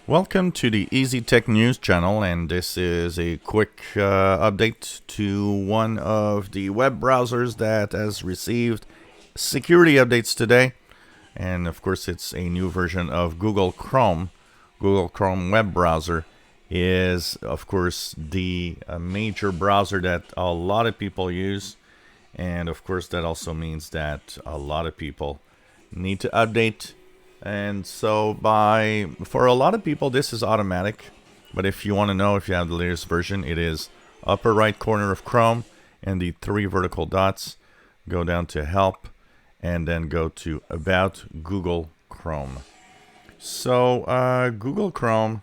Welcome to the Easy Tech News channel, and this is a quick update to one of the web browsers that has received security updates today. And of course, it's a new version of Google Chrome. Google Chrome web browser is, of course, the major browser that a lot of people use. And of course, that also means that a lot of people need to update. And so for a lot of people, this is automatic. But if you want to know if you have the latest version, it is upper right corner of Chrome and the three vertical dots. Go down to Help and then go to About Google Chrome. So Google Chrome,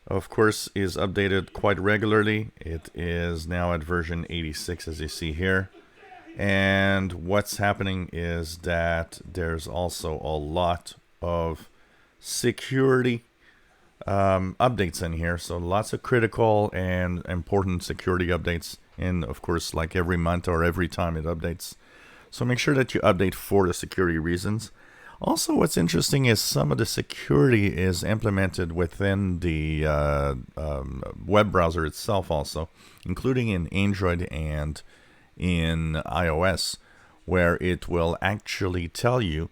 of course, is updated quite regularly. It is now at version 86, as you see here. And what's happening is that there's also a lot of security updates in here. So lots of critical and important security updates. And of course, like every month or every time it updates. So make sure that you update for the security reasons. Also, what's interesting is some of the security is implemented within the web browser itself also, including in Android and in iOS, where it will actually tell you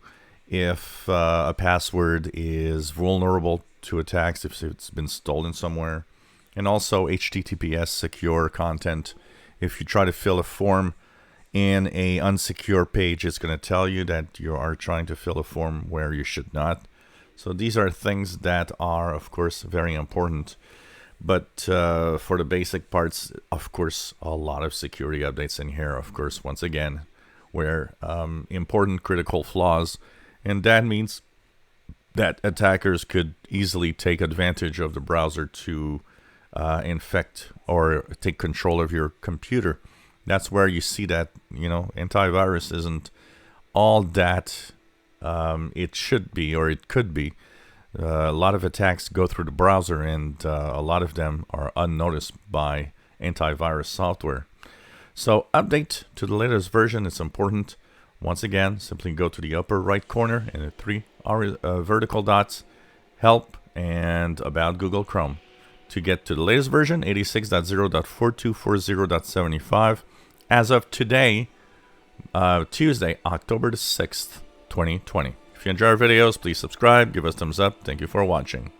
if a password is vulnerable to attacks, if it's been stolen somewhere, and also HTTPS secure content. If you try to fill a form in a unsecure page, it's going to tell you that you are trying to fill a form where you should not. So these are things that are, of course, very important. But for the basic parts, of course, a lot of security updates in here, of course, once again, where important critical flaws. And that means that attackers could easily take advantage of the browser to infect or take control of your computer. That's where you see that, antivirus isn't all that it should be or it could be. A lot of attacks go through the browser, and a lot of them are unnoticed by antivirus software. So update to the latest version is important. Once again, simply go to the upper right corner and the three vertical dots, Help, and About Google Chrome to get to the latest version, 86.0.4240.75, as of today, Tuesday, October the 6th, 2020. If you enjoy our videos, please subscribe, give us a thumbs up. Thank you for watching.